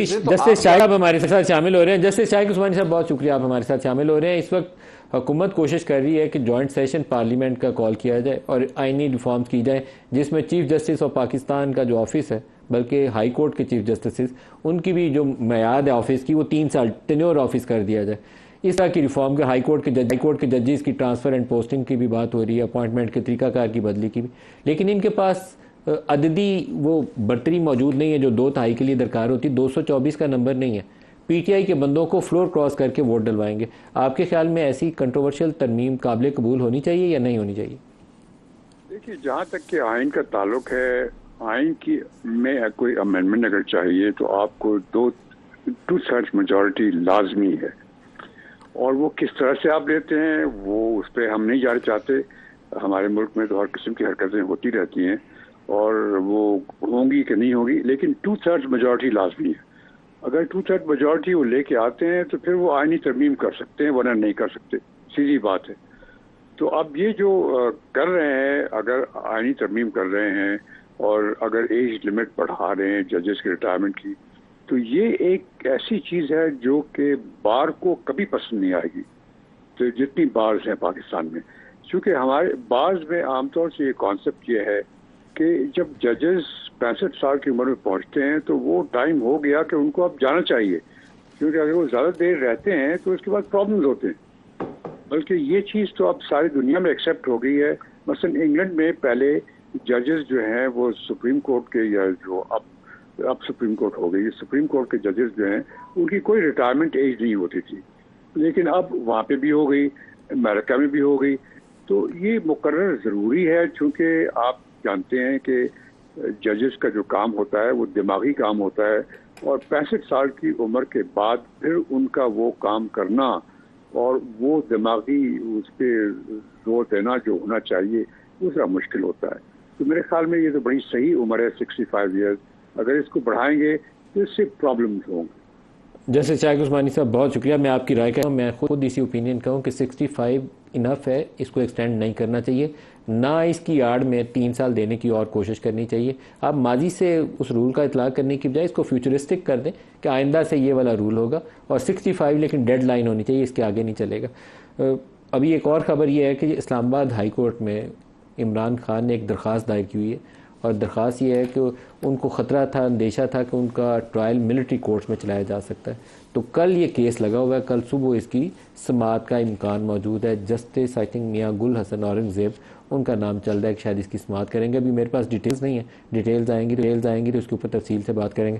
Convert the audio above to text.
Justice شاہد صاحب ہمارے ساتھ شامل ہو رہے ہیں. جسٹس شاہد عثمانی صاحب بہت شکریہ, آپ ہمارے ساتھ شامل ہو رہے ہیں. اس وقت حکومت کوشش کر رہی ہے کہ جوائنٹ سیشن پارلیمنٹ کا کال کیا جائے اور آئینی ریفارمز کی جائیں, جس میں چیف جسٹس آف پاکستان کا جو آفس ہے, بلکہ ہائی کورٹ کے چیف جسٹسز, ان کی بھی جو میعاد ہے آفس کی وہ 3 سال ٹینیور آفس کر دیا جائے. اس طرح کی ریفارم کے ہائی کورٹ کے ججز کی ٹرانسفر اینڈ پوسٹنگ کی بھی بات ہو رہی ہے, اپوائنٹمنٹ کے طریقہ کار کی بدلی کی بھی, لیکن ان کے پاس عددی وہ برتری موجود نہیں ہے جو 2/3 کے لیے درکار ہوتی. 224 کا نمبر نہیں ہے. پی ٹی آئی کے بندوں کو فلور کراس کر کے ووٹ ڈلوائیں گے. آپ کے خیال میں ایسی کنٹروورشل ترمیم قابل قبول ہونی چاہیے یا نہیں ہونی چاہیے؟ دیکھیے, جہاں تک کہ آئین کا تعلق ہے, آئین کی میں کوئی امینڈمنٹ اگر چاہیے تو آپ کو 2/3 میجورٹی لازمی ہے, اور وہ کس طرح سے آپ لیتے ہیں وہ اس پہ ہم نہیں جانا چاہتے. ہمارے ملک میں تو ہر قسم کی حرکتیں ہوتی رہتی ہیں اور وہ ہوں گی کہ نہیں ہوگی, لیکن 2/3 میجورٹی لازمی ہے. اگر 2/3 میجورٹی وہ لے کے آتے ہیں تو پھر وہ آئینی ترمیم کر سکتے ہیں, ورنہ نہیں کر سکتے, سیدھی بات ہے. تو اب یہ جو کر رہے ہیں, اگر آئینی ترمیم کر رہے ہیں اور اگر ایج لمٹ بڑھا رہے ہیں ججز کے ریٹائرمنٹ کی, تو یہ ایک ایسی چیز ہے جو کہ بار کو کبھی پسند نہیں آئے گی. تو جتنی بارز ہیں پاکستان میں, چونکہ ہمارے بارز میں عام طور سے یہ کانسیپٹ یہ ہے کہ جب ججز 65 سال کی عمر میں پہنچتے ہیں تو وہ ٹائم ہو گیا کہ ان کو اب جانا چاہیے, کیونکہ اگر وہ زیادہ دیر رہتے ہیں تو اس کے بعد پرابلمز ہوتے ہیں. بلکہ یہ چیز تو اب ساری دنیا میں ایکسیپٹ ہو گئی ہے. مثلا انگلینڈ میں پہلے ججز جو ہیں وہ سپریم کورٹ کے, یا جو اب سپریم کورٹ ہو گئی, سپریم کورٹ کے ججز جو ہیں ان کی کوئی ریٹائرمنٹ ایج نہیں ہوتی تھی, لیکن اب وہاں پہ بھی ہو گئی, امریکہ میں بھی ہو گئی. تو یہ مقرر ضروری ہے, چونکہ آپ جانتے ہیں کہ ججز کا جو کام ہوتا ہے وہ دماغی کام ہوتا ہے, اور 65 سال کی عمر کے بعد پھر ان کا وہ کام کرنا اور وہ دماغی اس پہ زور دینا جو ہونا چاہیے وہ ذرا مشکل ہوتا ہے. تو میرے خیال میں یہ تو بڑی صحیح عمر ہے 65 ایئرز. اگر اس کو بڑھائیں گے تو اس سے پرابلمز ہوں گے. جیسے شاہد عثمانی صاحب بہت شکریہ. میں آپ کی رائے کا ہوں, میں خود اسی اوپینین کا ہوں کہ 65 انف ہے, اس کو ایکسٹینڈ نہیں کرنا چاہیے, نہ اس کی آڑ میں 3 سال دینے کی اور کوشش کرنی چاہیے. آپ ماضی سے اس رول کا اطلاق کرنے کی بجائے اس کو فیوچرسٹک کر دیں کہ آئندہ سے یہ والا رول ہوگا, اور 65 لیکن ڈیڈ لائن ہونی چاہیے, اس کے آگے نہیں چلے گا. ابھی ایک اور خبر یہ ہے کہ اسلام آباد ہائی کورٹ میں عمران خان نے ایک درخواست دائر کی ہوئی ہے, اور درخواست یہ ہے کہ ان کو خطرہ تھا, اندیشہ تھا کہ ان کا ٹرائل ملٹری کورٹس میں چلایا جا سکتا ہے. تو کل یہ کیس لگا ہوا ہے, کل صبح اس کی سماعت کا امکان موجود ہے. جسٹس آئی تھنک میاں گل حسن اورنگزیب, ان کا نام چل رہا ہے کہ شاید اس کی سماعت کریں گے. ابھی میرے پاس ڈیٹیلز نہیں ہیں, ڈیٹیلز آئیں گی تو اس کے اوپر تفصیل سے بات کریں گے.